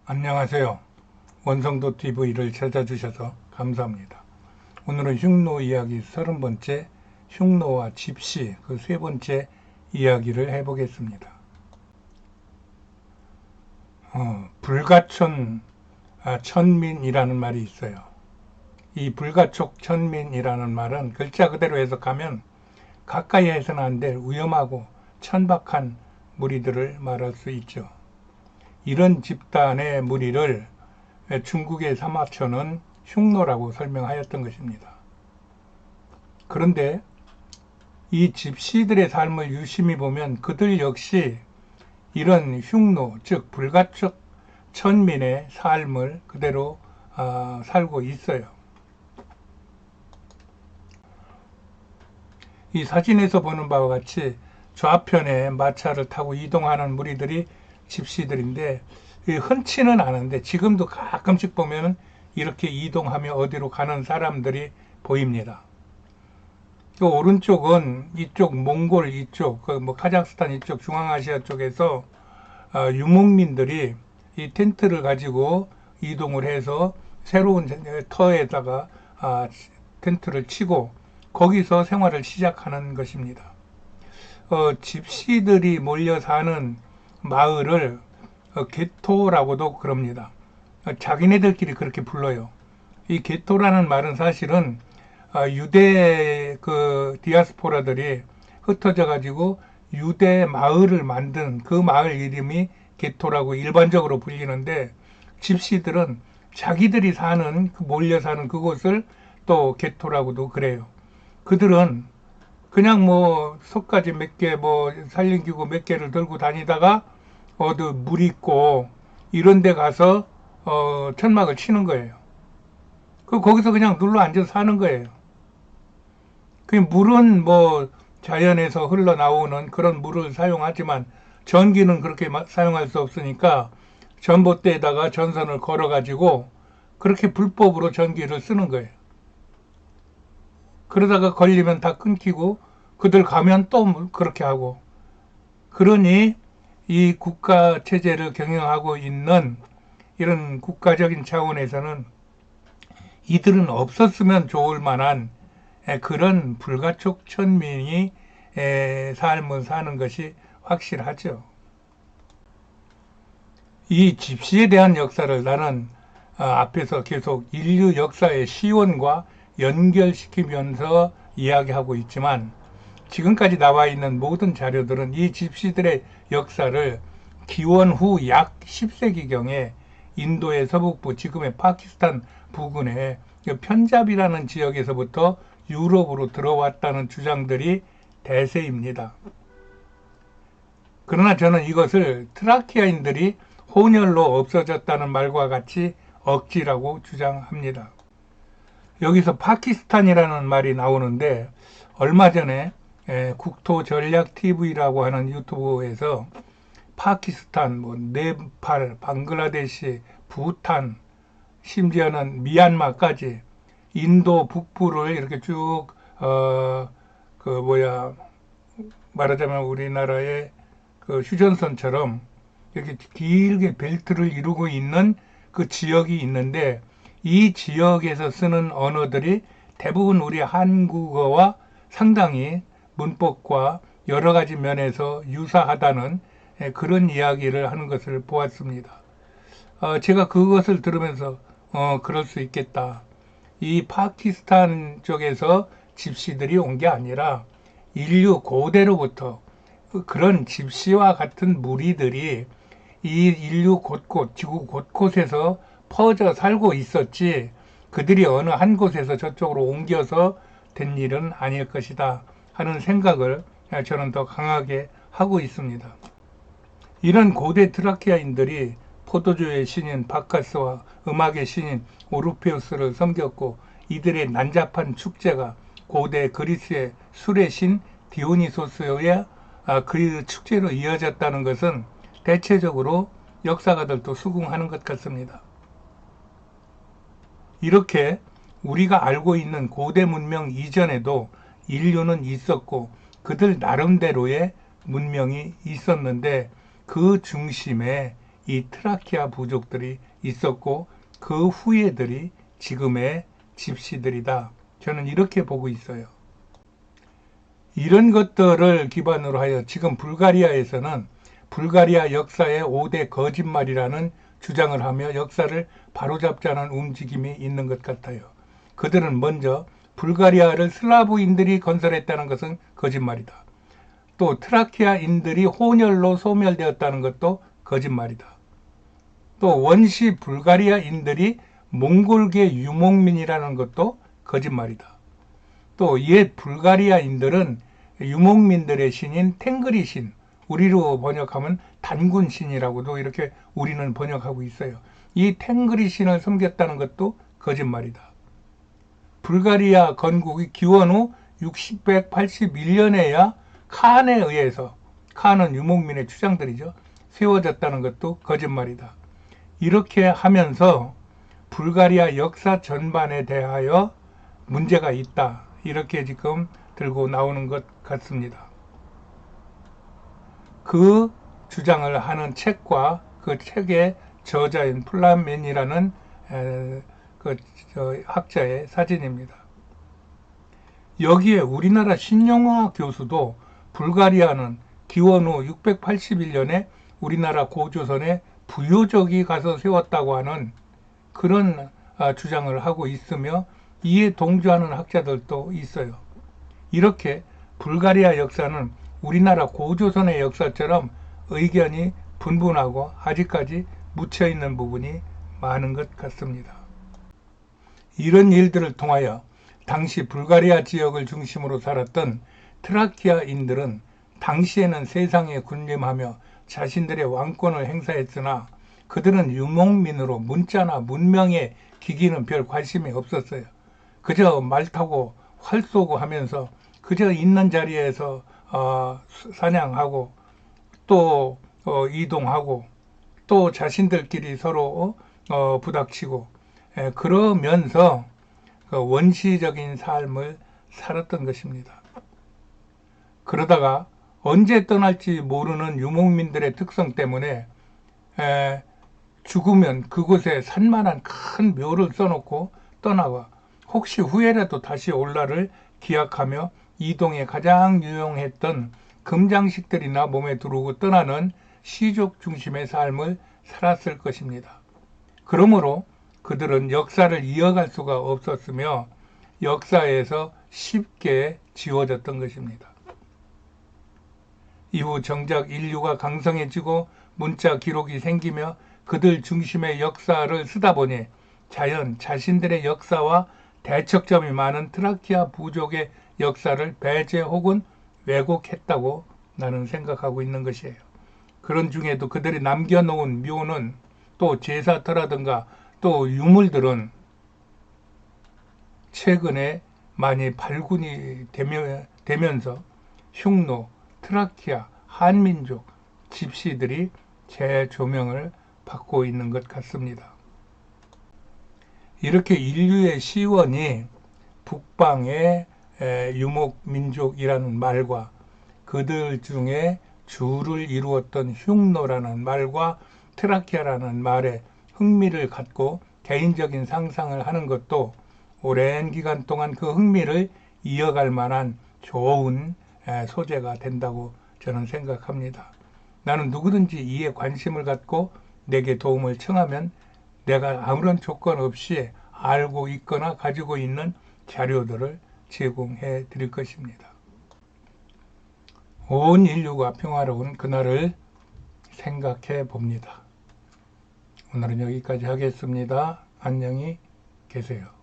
안녕하세요. 원성도 TV를 찾아주셔서 감사합니다. 오늘은 흉노 이야기 30번째 흉노와 집시 그 세 번째 이야기를 해보겠습니다. 불가촌 천민이라는 말이 있어요. 이 불가촉 천민이라는 말은 글자 그대로 해석하면 가까이 해서는 안 될 위험하고 천박한 무리들을 말할 수 있죠. 이런 집단의 무리를 중국의 사마천은 흉노라고 설명하였던 것입니다. 그런데 이 집시들의 삶을 유심히 보면 그들 역시 이런 흉노, 즉 불가촉 천민의 삶을 그대로 살고 있어요. 이 사진에서 보는 바와 같이 좌편에 마차를 타고 이동하는 무리들이 집시들인데 흔치는 않은데 지금도 가끔씩 보면 이렇게 이동하며 어디로 가는 사람들이 보입니다. 또 오른쪽은 이쪽 몽골 이쪽 카자흐스탄 이쪽 중앙아시아 쪽에서 유목민들이 이 텐트를 가지고 이동을 해서 새로운 터에다가 텐트를 치고 거기서 생활을 시작하는 것입니다. 집시들이 몰려 사는 마을을 게토라고도 그럽니다. 자기네들끼리 그렇게 불러요. 이 게토라는 말은 사실은 유대 디아스포라들이 흩어져 가지고 유대 마을을 만든 그 마을 이름이 게토라고 일반적으로 불리는데 집시들은 자기들이 사는 몰려 사는 그곳을 또 게토라고도 그래요. 그들은 그냥 속가지 몇 개, 살림기구 몇 개를 들고 다니다가 어디 물 있고 이런 데 가서 천막을 치는 거예요. 거기서 그냥 눌러 앉아서 사는 거예요. 그 물은 자연에서 흘러나오는 그런 물을 사용하지만 전기는 그렇게 사용할 수 없으니까 전봇대에다가 전선을 걸어 가지고 그렇게 불법으로 전기를 쓰는 거예요. 그러다가 걸리면 다 끊기고 그들 가면 또 그렇게 하고, 그러니 이 국가 체제를 경영하고 있는 이런 국가적인 차원에서는 이들은 없었으면 좋을 만한 그런 불가촉 천민이 삶을 사는 것이 확실하죠. 이 집시에 대한 역사를 나는 앞에서 계속 인류 역사의 시원과 연결시키면서 이야기하고 있지만 지금까지 나와 있는 모든 자료들은 이 집시들의 역사를 기원 후 약 10세기경에 인도의 서북부, 지금의 파키스탄 부근의 편잡이라는 지역에서부터 유럽으로 들어왔다는 주장들이 대세입니다. 그러나 저는 이것을 트라키아인들이 혼혈로 없어졌다는 말과 같이 억지라고 주장합니다. 여기서 파키스탄이라는 말이 나오는데 얼마 전에 국토전략TV라고 하는 유튜브에서 파키스탄, 네팔, 방글라데시, 부탄, 심지어는 미얀마까지 인도 북부를 이렇게 쭉 말하자면 우리나라의 그 휴전선처럼 이렇게 길게 벨트를 이루고 있는 그 지역이 있는데 이 지역에서 쓰는 언어들이 대부분 우리 한국어와 상당히 문법과 여러 가지 면에서 유사하다는 그런 이야기를 하는 것을 보았습니다. 제가 그것을 들으면서 그럴 수 있겠다. 이 파키스탄 쪽에서 집시들이 온 게 아니라 인류 고대로부터 그런 집시와 같은 무리들이 이 인류 곳곳, 지구 곳곳에서 퍼져 살고 있었지 그들이 어느 한 곳에서 저쪽으로 옮겨서 된 일은 아닐 것이다 하는 생각을 저는 더 강하게 하고 있습니다. 이런 고대 트라키아인들이 포도주의 신인 바카스와 음악의 신인 오르페우스를 섬겼고 이들의 난잡한 축제가 고대 그리스의 술의 신 디오니소스의 그 축제로 이어졌다는 것은 대체적으로 역사가들도 수긍하는 것 같습니다. 이렇게 우리가 알고 있는 고대 문명 이전에도 인류는 있었고 그들 나름대로의 문명이 있었는데 그 중심에 이 트라키아 부족들이 있었고 그 후예들이 지금의 집시들이다. 저는 이렇게 보고 있어요. 이런 것들을 기반으로 하여 지금 불가리아에서는 불가리아 역사의 5대 거짓말이라는 주장을 하며 역사를 바로잡자는 움직임이 있는 것 같아요. 그들은 먼저 불가리아를 슬라브인들이 건설했다는 것은 거짓말이다. 또 트라키아인들이 혼혈로 소멸되었다는 것도 거짓말이다. 또 원시 불가리아인들이 몽골계 유목민이라는 것도 거짓말이다. 또 옛 불가리아인들은 유목민들의 신인 탱그리 신, 우리로 번역하면 단군 신이라고도 이렇게 우리는 번역하고 있어요. 이 탱그리 신을 섬겼다는 것도 거짓말이다. 불가리아 건국이 기원 후 681년에야 칸에 의해서, 칸은 유목민의 추장들이죠, 세워졌다는 것도 거짓말이다. 이렇게 하면서 불가리아 역사 전반에 대하여 문제가 있다, 이렇게 지금 들고 나오는 것 같습니다. 그 주장을 하는 책과 그 책의 저자인 플라멘이라는 학자의 사진입니다. 여기에 우리나라 신영화 교수도 불가리아는 기원 후 681년에 우리나라 고조선에 부요적이 가서 세웠다고 하는 그런 주장을 하고 있으며 이에 동조하는 학자들도 있어요. 이렇게 불가리아 역사는 우리나라 고조선의 역사처럼 의견이 분분하고 아직까지 묻혀있는 부분이 많은 것 같습니다. 이런 일들을 통하여 당시 불가리아 지역을 중심으로 살았던 트라키아인들은 당시에는 세상에 군림하며 자신들의 왕권을 행사했으나 그들은 유목민으로 문자나 문명의 기기는 별 관심이 없었어요. 그저 말 타고 활 쏘고 하면서 그저 있는 자리에서 사냥하고 또 이동하고 또 자신들끼리 서로 부닥치고 그러면서 원시적인 삶을 살았던 것입니다. 그러다가 언제 떠날지 모르는 유목민들의 특성 때문에 죽으면 그곳에 산만한 큰 묘를 써놓고 떠나와 혹시 후에라도 다시 올 날을 기약하며 이동에 가장 유용했던 금장식들이나 몸에 두르고 떠나는 시족 중심의 삶을 살았을 것입니다. 그러므로 그들은 역사를 이어갈 수가 없었으며 역사에서 쉽게 지워졌던 것입니다. 이후 정작 인류가 강성해지고 문자 기록이 생기며 그들 중심의 역사를 쓰다 보니 자연 자신들의 역사와 대척점이 많은 트라키아 부족의 역사를 배제 혹은 왜곡했다고 나는 생각하고 있는 것이에요. 그런 중에도 그들이 남겨놓은 묘는 또 제사터라든가 또 유물들은 최근에 많이 발굴이 되면서 흉노, 트라키아, 한민족, 집시들이 재조명을 받고 있는 것 같습니다. 이렇게 인류의 시원이 북방의 유목민족이라는 말과 그들 중에 주를 이루었던 흉노라는 말과 트라키아라는 말에 흥미를 갖고 개인적인 상상을 하는 것도 오랜 기간 동안 그 흥미를 이어갈 만한 좋은 소재가 된다고 저는 생각합니다. 나는 누구든지 이에 관심을 갖고 내게 도움을 청하면 내가 아무런 조건 없이 알고 있거나 가지고 있는 자료들을 제공해 드릴 것입니다. 온 인류가 평화로운 그날을 생각해 봅니다. 오늘은 여기까지 하겠습니다. 안녕히 계세요.